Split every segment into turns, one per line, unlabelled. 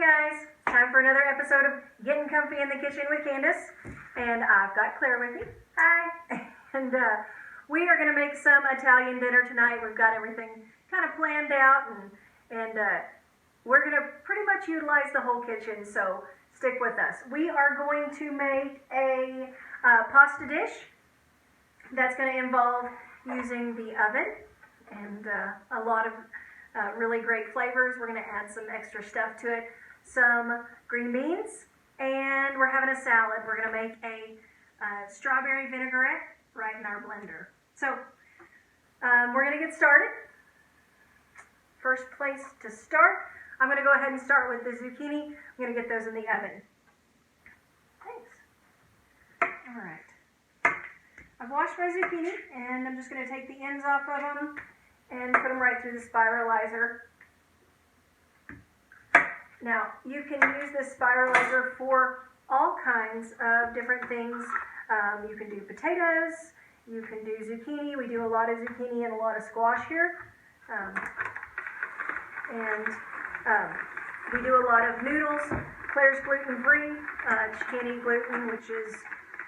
guys, time for another episode of Getting Comfy in the Kitchen with Candace, and I've got Claire with me. Hi! And we are going to make some Italian dinner tonight. We've got everything kind of planned out, and we're going to pretty much utilize the whole kitchen, so stick with us. We are going to make a pasta dish that's going to involve using the oven and a lot of really great flavors. We're going to add some extra stuff to it, some green beans, and we're having a salad. We're going to make a strawberry vinaigrette right in our blender. So we're going to get started. First place to start, I'm going to go ahead and start with the zucchini. I'm going to get those in the oven. Thanks. All right. I've washed my zucchini, and I'm just going to take the ends off of them and put them right through the spiralizer. Now, you can use this spiralizer for all kinds of different things. You can do potatoes, you can do zucchini. We do a lot of zucchini and a lot of squash here. We do a lot of noodles. Claire's gluten-free. She can't eat gluten, which is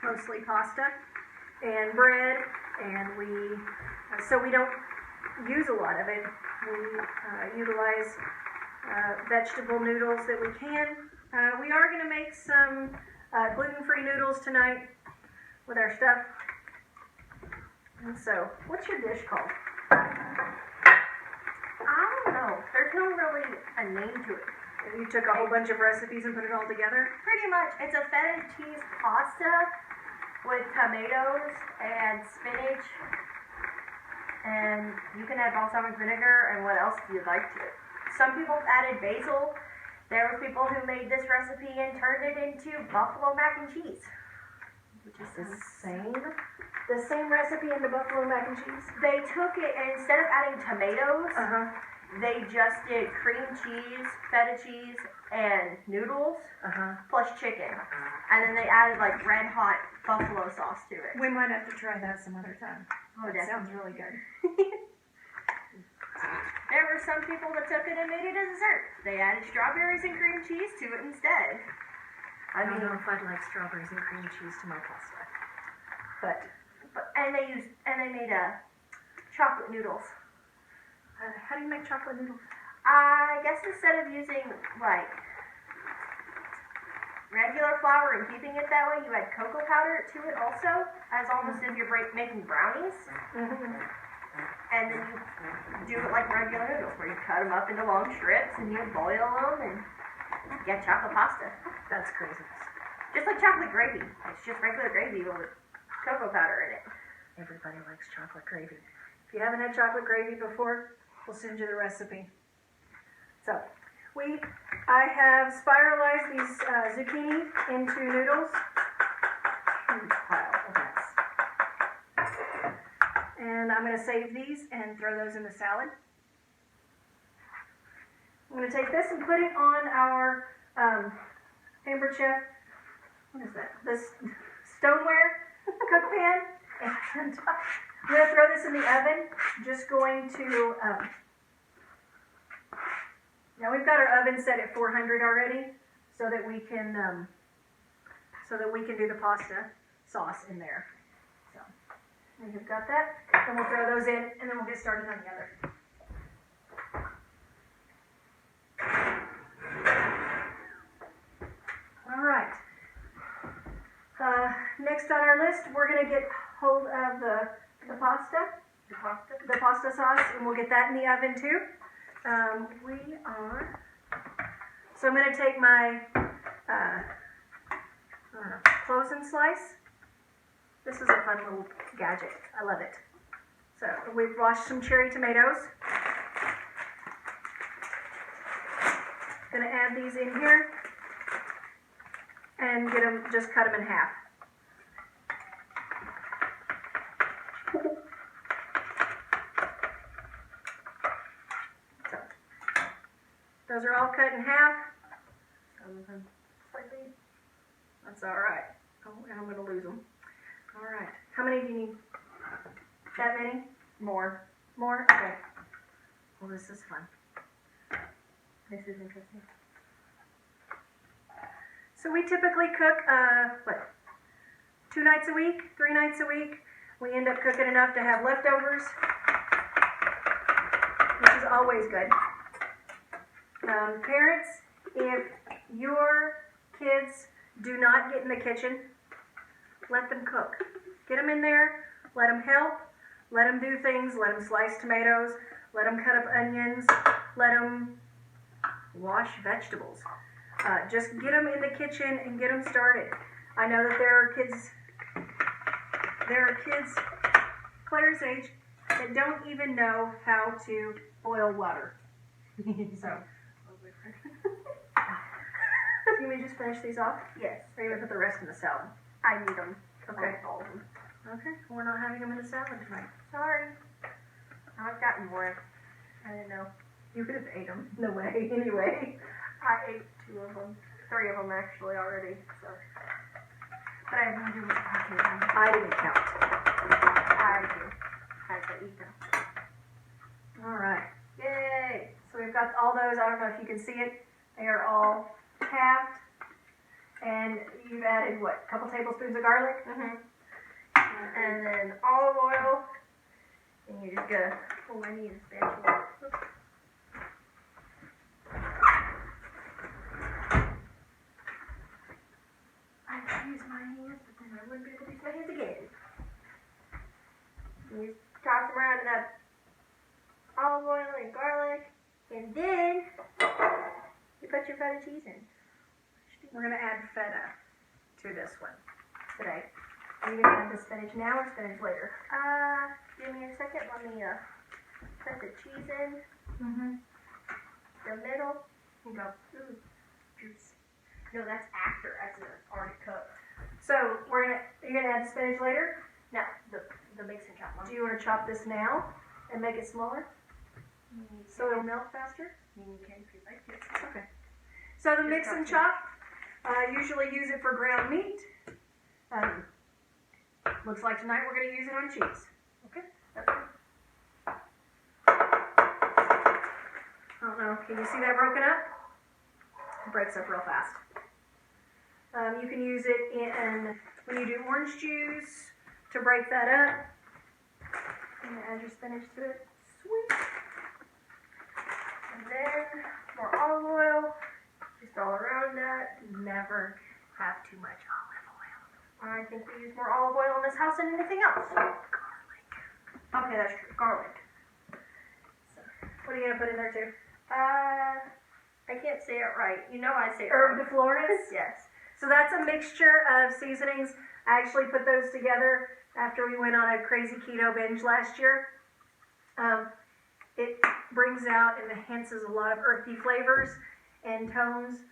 mostly pasta, and bread, and so we don't use a lot of it. We utilize vegetable noodles that we can. We are going to make some gluten-free noodles tonight with our stuff. And so, what's your dish called?
I don't know. There's no really a name to it.
You took a whole bunch of recipes and put it all together?
Pretty much. It's a feta cheese pasta with tomatoes and spinach. And you can add balsamic vinegar and what else you'd like to it. Some people added basil. There were people who made this recipe and turned it into buffalo mac and cheese. Which is
The same recipe in the buffalo mac and cheese?
They took it and instead of adding tomatoes, they just did cream cheese, feta cheese, and noodles, plus chicken. And then they added like red hot buffalo sauce to it.
We might have to try that some other time.
Oh,
that sounds really good.
There were some people that took it and made it a dessert. They added strawberries and cream cheese to it instead.
I don't know if I'd like strawberries and cream cheese to my pasta.
And they made chocolate noodles.
How do you make chocolate noodles?
I guess instead of using like regular flour and keeping it that way, you add cocoa powder to it also, as almost if you're making brownies. And then you do it like regular noodles, where you cut them up into long strips and you boil them and get chocolate pasta.
That's crazy.
Just like chocolate gravy. It's just regular gravy with cocoa powder in it.
Everybody likes chocolate gravy. If you haven't had chocolate gravy before, we'll send you the recipe. So, I have spiralized these zucchini into noodles. Huge pile of mess. And I'm going to save these and throw those in the salad. I'm going to take this and put it on our Amber Chef, what is that? This stoneware cook pan. And I'm going to throw this in the oven. Just going to, now we've got our oven set at 400 already, so that we can do the pasta sauce in there. So we've got that. Then we'll throw those in, and then we'll get started on the other. All right. Next on our list, we're going to get hold of the pasta sauce, and we'll get that in the oven too. So I'm going to take my close-in slice. This is a fun little gadget. I love it. So we've washed some cherry tomatoes. Going to add these in here and just cut them in half. So, those are all cut in half. Some of them slightly. That's all right. Oh, and I'm going to lose them. All right. How many do you need? That many?
More.
More? Okay. Well, this is fun.
This is interesting.
So we typically cook, 2 nights a week, 3 nights a week. We end up cooking enough to have leftovers, which is always good. Parents, if your kids do not get in the kitchen, let them cook. Get them in there, let them help, let them do things, let them slice tomatoes, let them cut up onions, let them wash vegetables. Just get them in the kitchen and get them started. I know that there are kids Claire's age that don't even know how to boil water. So, can we just finish these off?
Yes.
Or are you going to put the rest in the salad?
I need them.
Okay.
All of them.
Okay, we're not having them in the salad tonight.
Sorry. I've gotten more. I didn't know.
You could have ate them. No way, anyway.
I ate 2 of them. 3 of them actually already. So. But I didn't do much talking.
I didn't count.
I do. I had to eat them.
All right.
Yay!
So we've got all those. I don't know if you can see it. They are all halved. And you've added, what, a couple tablespoons of garlic?
Mm-hmm. And then olive oil. And you just gotta, oh, I need a spatula.
I could use my hands, but then I wouldn't be able to use my hands again.
And you toss them around in that olive oil and garlic. And then you put your feta cheese in.
We're going to add feta to this one.
Today.
Are you going to add the spinach now or spinach later?
Give me a second. Let me put the cheese in.
Mm-hmm.
The middle.
You go.
Ooh, juice. No, that's after it's already cooked.
So you're gonna add the spinach later?
No, the mix and chop one.
Do you want to chop this now and make it smaller so it'll melt faster?
You can if you'd like to.
Okay. So the mix and chop, usually use it for ground meat. Looks like tonight we're going to use it on cheese. Okay.
That's good.
I don't know. Can you see that broken up? It breaks up real fast. You can use it in when you do orange juice to break that up. And add your spinach to it. Sweet.
And then more olive oil. Just all around that.
Never have too much olive oil.
I think we use more olive oil in this house than anything else.
Garlic.
Okay, that's true. Garlic.
So, what are you going to put in there too?
I can't say it right. You know I say it
Herb
right.
de Flores?
Yes.
So that's a mixture of seasonings. I actually put those together after we went on a crazy keto binge last year. It brings out and enhances a lot of earthy flavors and tones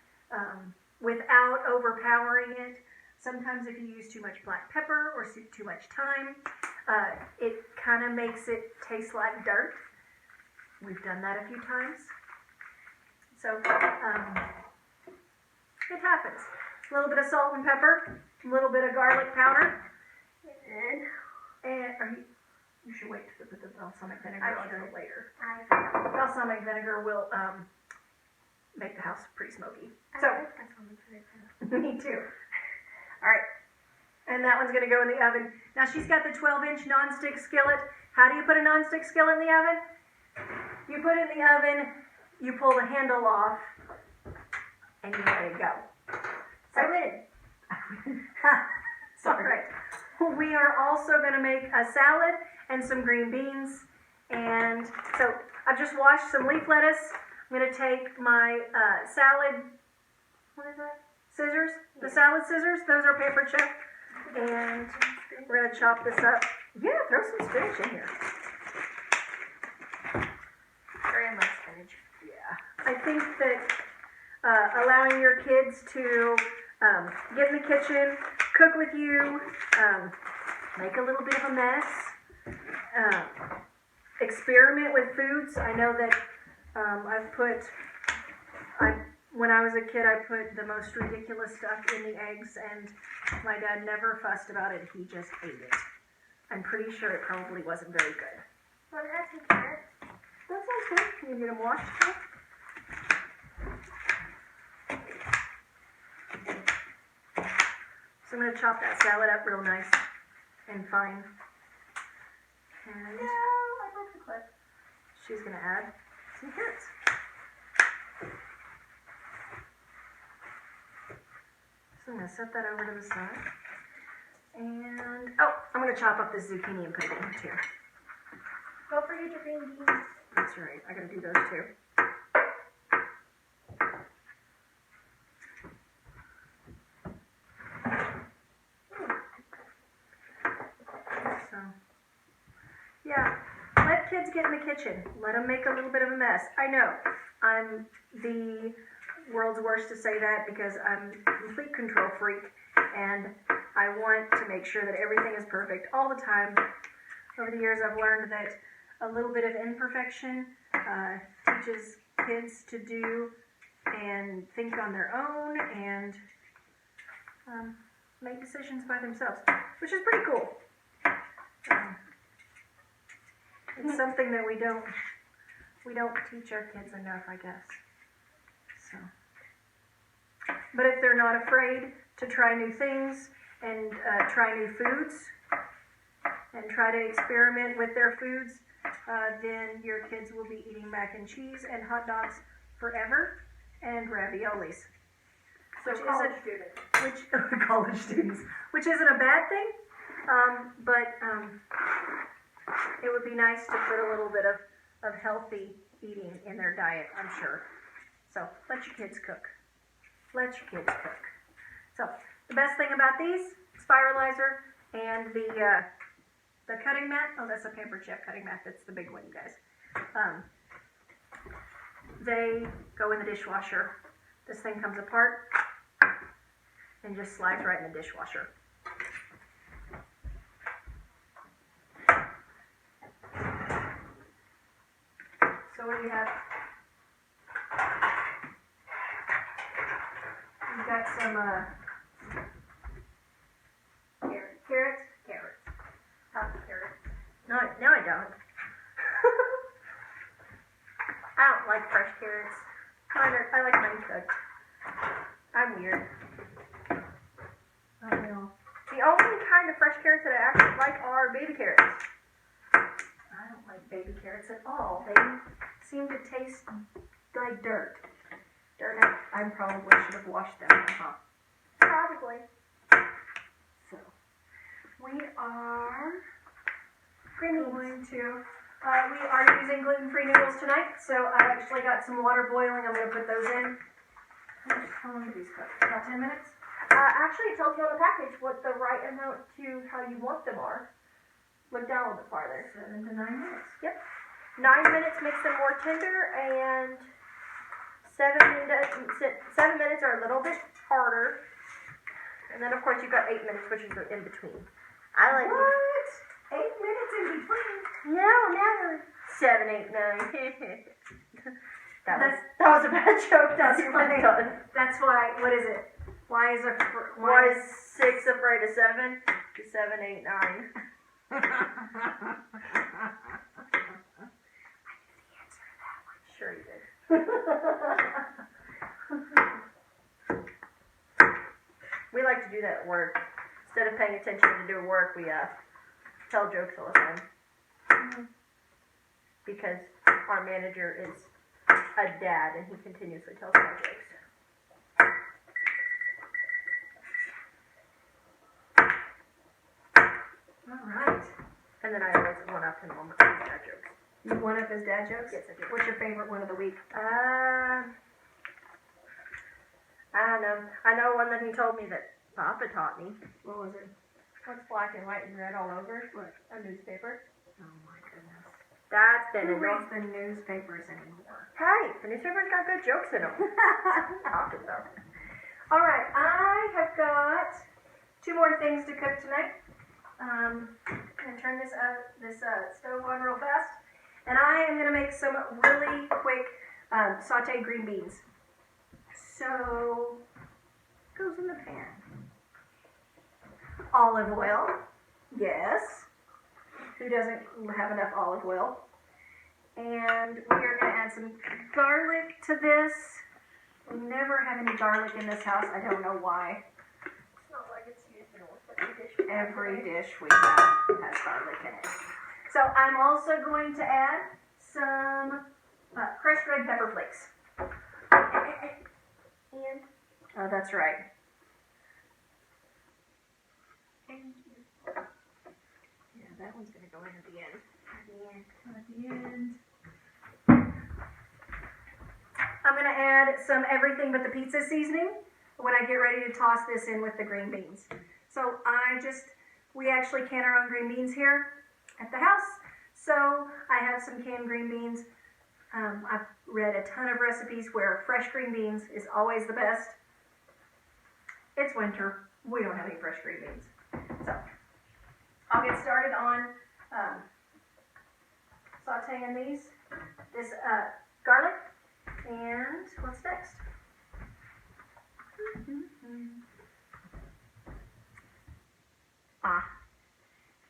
without overpowering it. Sometimes if you use too much black pepper or too much thyme, it kind of makes it taste like dirt. We've done that a few times. So it happens. A little bit of salt and pepper, a little bit of garlic powder, and you should wait to put the balsamic vinegar on it later. Balsamic vinegar will make the house pretty smoky. So, me too. All right, and that one's going to go in the oven. Now she's got the 12-inch nonstick skillet. How do you put a nonstick skillet in the oven? You put it in the oven, you pull the handle off, and you let it go. So, sorry. We are also going to make a salad and some green beans. And so I've just washed some leaf lettuce. I'm going to take my salad, what is that? Scissors? The salad scissors. Those are paper chip. And we're going to chop this up. Yeah, throw some spinach in here.
Very much spinach.
Yeah. I think that allowing your kids to get in the kitchen, cook with you, make a little bit of a mess, experiment with foods. I know that when I was a kid, I put the most ridiculous stuff in the eggs, and my dad never fussed about it. He just ate it. I'm pretty sure it probably wasn't very good.
Want to add some carrots?
That sounds good. Can you get them washed? So I'm going to chop that salad up real nice and fine. And
No, I broke the clip.
she's going to add some carrots. So I'm going to set that over to the side. And, oh, I'm going to chop up this zucchini and put it in too.
Don't forget your green beans.
That's right, I got to do those too. So, yeah, let kids get in the kitchen. Let them make a little bit of a mess. I know, I'm the world's worst to say that because I'm a complete control freak and I want to make sure that everything is perfect all the time. Over the years I've learned that a little bit of imperfection teaches kids to do and think on their own and make decisions by themselves, which is pretty cool. It's something that we don't teach our kids enough, I guess. So, but if they're not afraid to try new things and try new foods and try to experiment with their foods, then your kids will be eating mac and cheese and hot dogs forever and raviolis.
So college students.
College students, which isn't a bad thing, but it would be nice to put a little bit of healthy eating in their diet, I'm sure. So let your kids cook. Let your kids cook. So the best thing about these, spiralizer and the cutting mat, oh, that's a paper chip cutting mat, that's the big one, you guys. They go in the dishwasher. This thing comes apart and just slides right in the dishwasher. So what do you have? You've got some carrots. Carrots. No, I don't. I don't like fresh carrots. I like mine cooked. I'm weird. I know.
The only kind of fresh carrots that I actually like are baby carrots.
I don't like baby carrots at all. They seem to taste like dirt. I probably should have washed them, huh?
Probably.
So, we are
Going
to, we are using gluten-free noodles tonight, so I actually got some water boiling. I'm going to put those in. How long do these cook? About 10 minutes?
Actually, it tells you on the package what the right amount to how you want them are. Look down a little bit farther.
7 to 9 minutes.
Yep. 9 minutes makes them more tender, and 7 minutes are a little bit harder. And then, of course, you've got 8 minutes, which is the in between. I like
What? 8 minutes in between?
No, never. 7, 8, 9. that was a bad joke. That's funny.
That's why. What is it? Why is
6 afraid of 7? 7, 8, 9. Sure you did. We like to do that at work. Instead of paying attention to do work, we tell jokes all the time.
Mm-hmm.
Because our manager is a dad and he continuously tells our jokes.
All right.
And then I always one-up him on his dad jokes.
You one up his dad jokes?
Yes, I do.
What's your favorite one of the week?
I don't know. I know one that he told me that Papa taught me.
What was it?
What's black and white and red all over?
What?
A newspaper.
Oh my goodness.
That's been
Who
a
reads the newspapers anymore?
Hey, the newspaper's got good jokes in them. Often though.
All right, I have got 2 more things to cook tonight. I'm gonna turn this stove on real fast, and I am gonna make some really quick sautéed green beans. So, goes in the pan. Olive oil, yes. Who doesn't have enough olive oil? And we are gonna add some garlic to this. We never have any garlic in this house. I don't know why.
It's not like it's used Every dish we have has garlic in it.
So I'm also going to add some crushed red pepper flakes.
And
Oh, that's right. Yeah, that one's going to go in at the end. At the end. I'm going to add some everything but the pizza seasoning when I get ready to toss this in with the green beans. So we actually can our own green beans here at the house. So I have some canned green beans. I've read a ton of recipes where fresh green beans is always the best. It's winter. We don't have any fresh green beans. So I'll get started on sauteing this garlic. And what's next?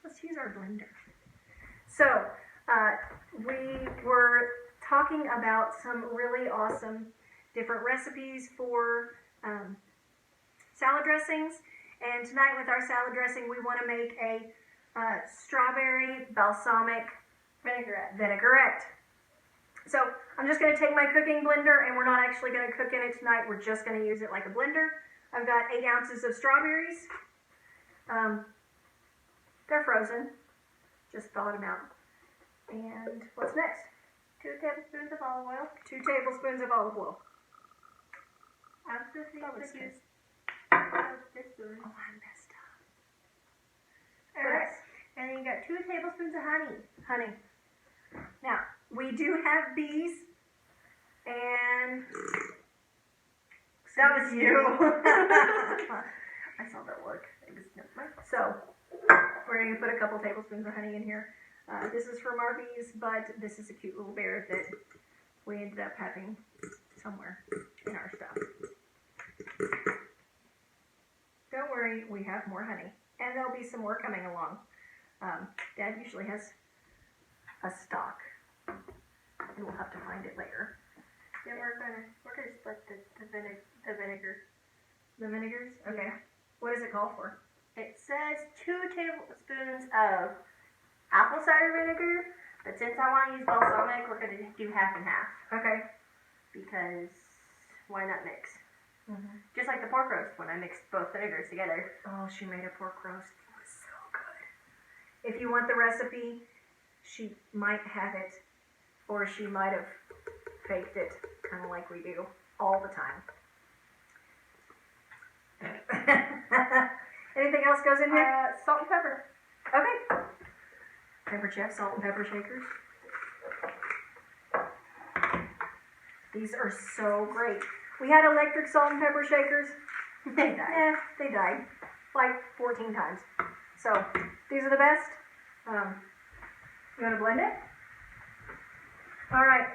Let's use our blender. So we were talking about some really awesome different recipes for salad dressings. And tonight with our salad dressing, we want to make a strawberry balsamic vinaigrette. So I'm just going to take my cooking blender, and we're not actually going to cook in it tonight. We're just going to use it like a blender. I've got 8 ounces of strawberries. They're frozen. Just thawed them out. And what's next?
2 tablespoons of olive oil.
2 tablespoons of olive oil.
I'm just going to use this spoon.
Oh, I messed up.
Alright. And then you got 2 tablespoons of honey.
Honey. Now, we do have bees, and
that was you. I saw that look.
So, we're going to put a couple tablespoons of honey in here. This is from our bees, but this is a cute little bear that we ended up having somewhere in our stuff. Don't worry, we have more honey, and there'll be some more coming along. Dad usually has a stock, and we'll have to find it later.
Then we're gonna split the vinegar.
The vinegars? Okay. What does it call for?
It says 2 tablespoons of apple cider vinegar, but since I want to use balsamic, we're gonna do half and half.
Okay.
Because why not mix? Just like the pork roast when I mixed both vinegars together.
Oh, she made a pork roast. It was so good. If you want the recipe, she might have it, or she might have faked it, kind of like we do all the time. Anything else goes in here?
Salt and pepper.
Okay. Pepper check, salt and pepper shakers. These are so great. We had electric salt and pepper shakers.
They died.
They died like 14 times. So these are the best. You want to blend it? All right.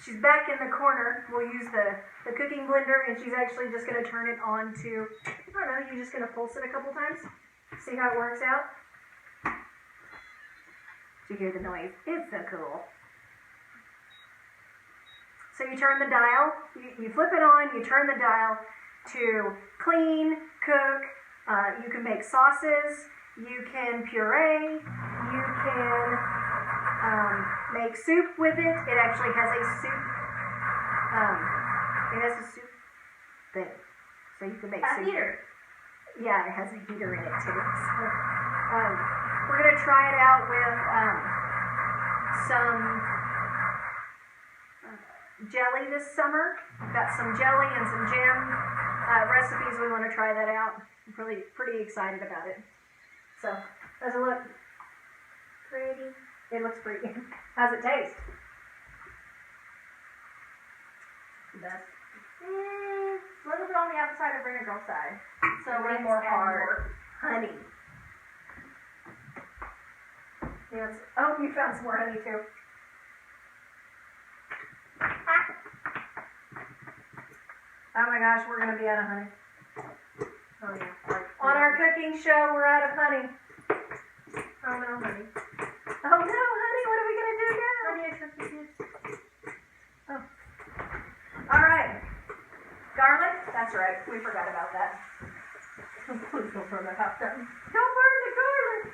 She's back in the corner. We'll use the cooking blender, and she's actually just going to turn it on to, I don't know, you're just going to pulse it a couple times. See how it works out? Did you hear the noise? It's so cool. So you turn the dial, you flip it on, you turn the dial to clean, cook, you can make sauces, you can puree, you can make soup with it. It actually has a soup, thing, so you can make soup.
A heater.
Yeah, it has a heater in it too. So, we're going to try it out with some jelly this summer. We've got some jelly and some jam recipes. We want to try that out. I'm pretty excited about it. So, does it look pretty? It looks pretty. How's it taste?
Best. A little bit on the apple cider vinegar side. So
Let's
way more
add
hard.
more honey. Yes. Oh, you found some more honey too. Oh my gosh, we're going to be out of honey.
Oh yeah.
On our cooking show, we're out of honey.
Oh no, honey.
Oh no, honey, what are we going to do now?
Honey, I trust you.
Oh. All right. Garlic? That's right. We forgot about that. Please don't throw that hot down. Don't burn the garlic.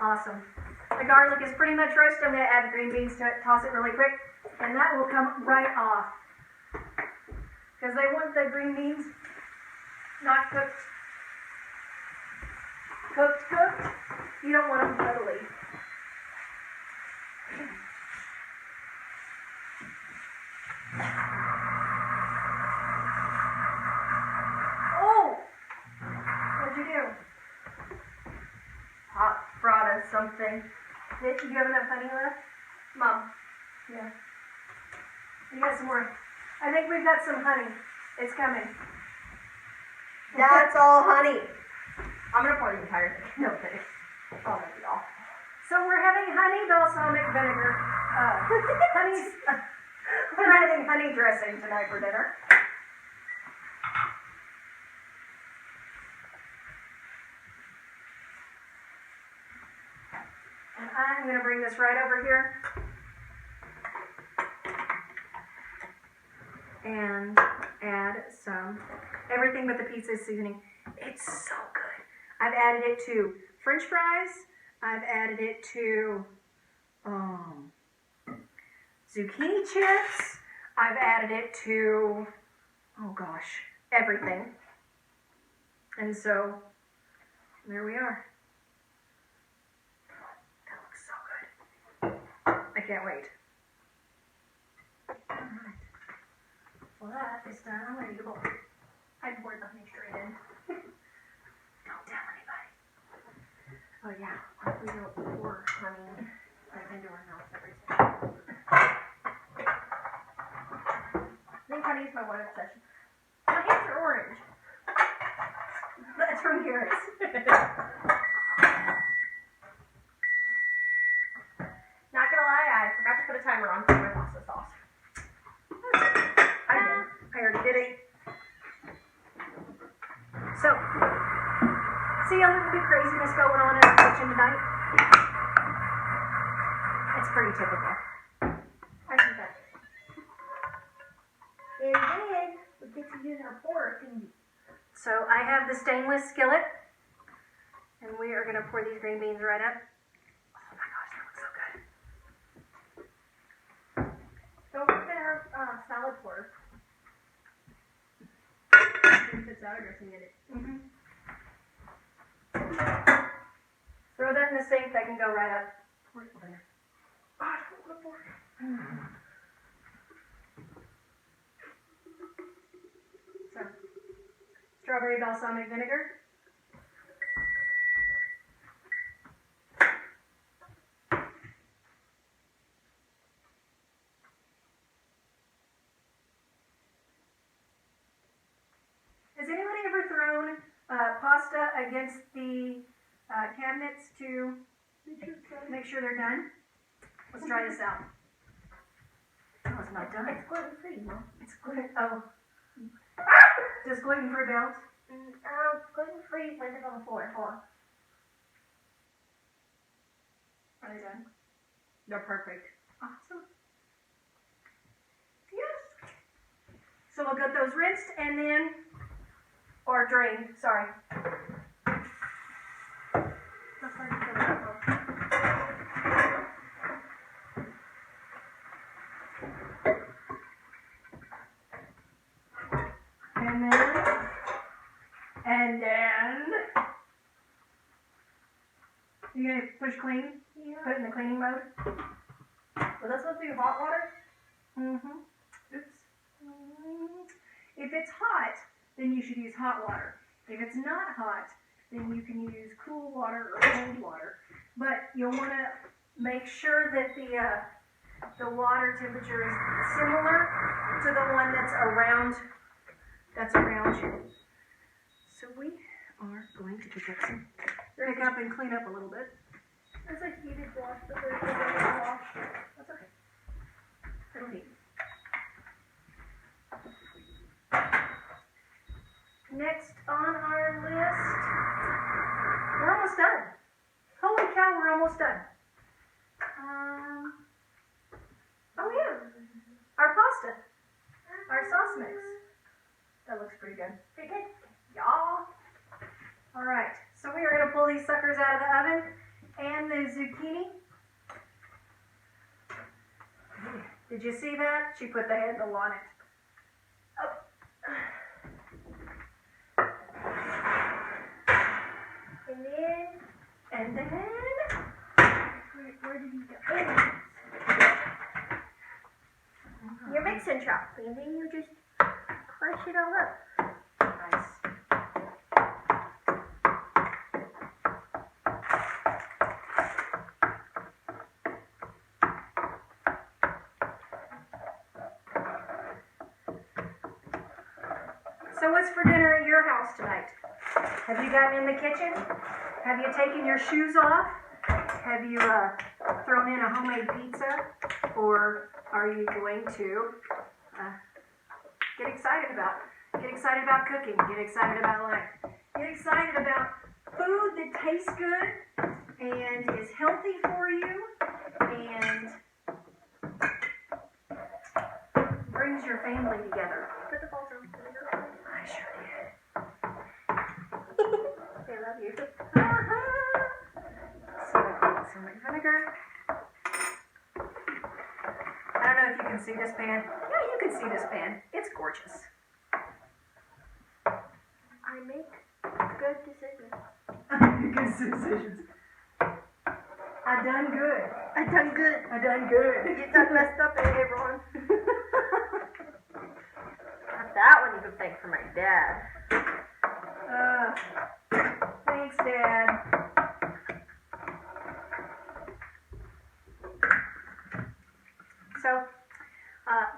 Awesome. The garlic is pretty much roasted. I'm going to add the green beans to it, toss it really quick, and that will come right off. Because they want the green beans not cooked. Cooked. You don't want them totally. Oh! What'd you do?
Hot brought us something.
Did you have enough honey left?
Mom.
Yeah. You got some more. I think we've got some honey. It's coming.
That's all honey. I'm gonna pour the entire thing. No kidding. Oh, that'd be awful.
So we're having honey balsamic vinegar. We're having honey dressing tonight for dinner. And I'm going to bring this right over here. And add everything but the pizza seasoning. It's so good. I've added it to French fries. I've added it to zucchini chips. I've added it to, oh gosh, everything. And so, there we are. That looks so good. I can't wait. All right. Well, that is done. I'm ready to go. I poured the honey straight in. Don't tell anybody. Oh yeah, we don't pour honey into our mouth every time.
I think honey is my one obsession. My hands are orange.
That's from yours.
Not gonna lie, I forgot to put a timer on for my pasta sauce.
I did. I already did it. So, see a little bit craziness going on in the kitchen tonight? It's pretty typical.
I think that. And then we get to use our pork and
So I have the stainless skillet, and we are going to pour these green beans right up. Oh my gosh, that looks so good.
don't forget our salad pork. Put salad dressing in it.
Mm-hmm. Throw that in the sink, that can go right up. Pour it over there.
Oh, I don't want to pour it.
So, strawberry balsamic vinegar. Has anybody ever thrown pasta against the cabinets to make sure they're done? Let's try this out. Oh, it's not done.
It's gluten free, Mom.
It's gluten. Oh. Does gluten free bounce?
Gluten free landed on the floor. Hold on.
Are they done?
They're perfect.
Awesome. Yes. So we'll get those rinsed and then, or drained, sorry.
That's why you put it up.
And then, you gonna push clean?
Yeah.
Put it in the cleaning mode?
Was that supposed to be hot water?
Mm-hmm. Oops. If it's hot, then you should use hot water. If it's not hot, then you can use cool water or cold water. But you'll want to make sure that the water temperature is similar to the one that's around you. So we are going to pick up and clean up a little bit.
There's a heated wash, but there's no regular wash.
That's okay. It'll heat. Next on our list, we're almost done. Holy cow, we're almost done. Oh yeah, our pasta, our sauce mix. That looks pretty good.
Pretty good.
these suckers out of the oven and the zucchini. Did you see that? She put the handle on it. Oh. And then, where did you go?
You're mixing chocolate, and then you just crush it all up.
Nice. So what's for dinner at your house tonight? Have you gotten in the kitchen? Have you taken your shoes off? Have you thrown in a homemade pizza? Or are you going to get excited about cooking, get excited about life, get excited about food that tastes good and is healthy for you and brings your family together?
Put the balls on vinegar.
I sure
They love you.
did. Some vinegar. I don't know if you can see this pan. Yeah, you can see this pan. It's gorgeous.
I make good decisions.
Good decisions. I done good.
I done good.
I done good.
You done messed up, everyone. That one you can thank for my dad.
Thanks, Dad. So,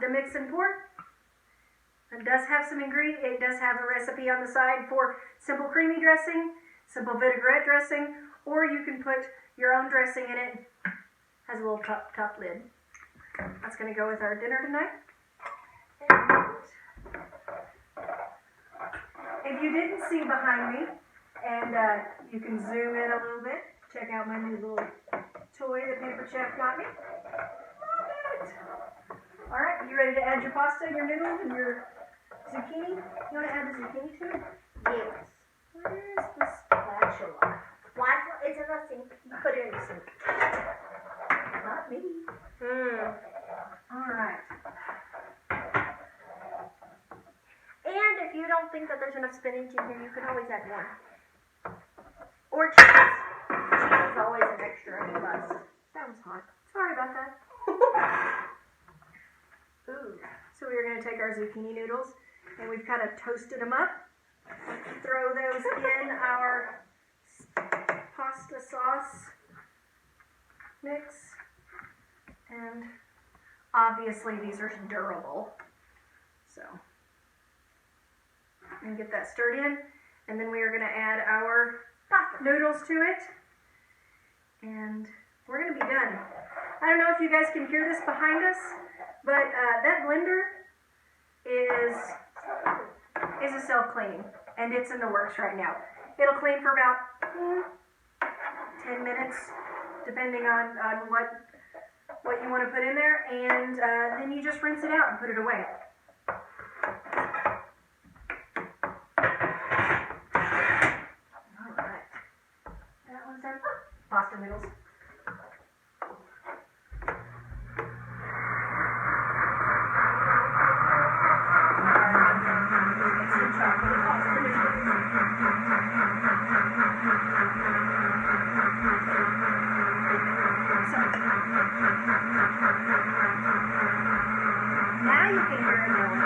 the mix and pour, it does have some ingredients. It does have a recipe on the side for simple creamy dressing, simple vinaigrette dressing, or you can put your own dressing in it. Has a little top lid. That's going to go with our dinner tonight. If you didn't see behind me, and you can zoom in a little bit, check out my new little toy that Paper Chef got me. Love it! Alright, you ready to add your pasta, your noodles, and your zucchini? You want to add the zucchini to it?
Yes.
Where's the spatula?
Spatula? It's in the sink. You put it in the sink.
Not me. Alright.
And if you don't think that there's enough spinach in here, you can always add one. Or cheese. Cheese is always an extra in the bus.
That was hot. Sorry about that. Ooh. So we're going to take our zucchini noodles, and we've kind of toasted them up. Throw those in our pasta sauce mix. And obviously these are durable. So, and get that stirred in. And then we are going to add our noodles to it. And we're going to be done. I don't know if you guys can hear this behind us, but that blender is a self-cleaning, and it's in the works right now. It'll clean for about 10 minutes, depending on what you want to put in there, and then you just rinse it out and put it away. All right, that one's done. Pasta noodles. Now you can hear it going.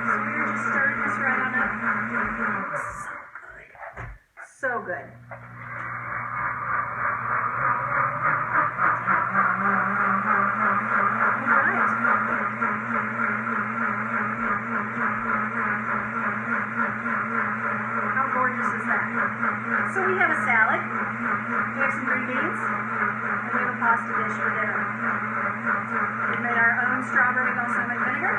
So we're just stirring this right on up. So good. So good. So we have a salad, we have some green beans, and we have a pasta dish for dinner. We've made our own strawberry balsamic vinegar.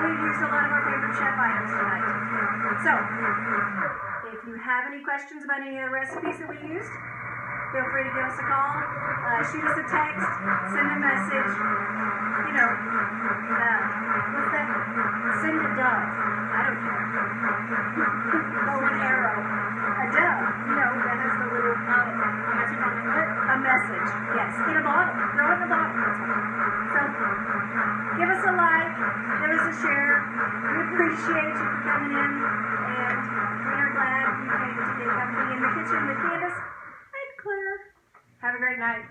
We've used a lot of our favorite chef items tonight. So, if you have any questions about any of the recipes that we used, feel free to give us a call, shoot us a text, send a message. You know, what's that? Send a dove. I don't care. Bow and arrow. A dove. You know, that has the little
a message on the foot.
a message. Yes, in a bottle. Throw it in a bottle. So, give us a like, give us a share. We appreciate you for coming in, and we are glad you came to Get Company in the Kitchen with Candace and Claire. Have a great night.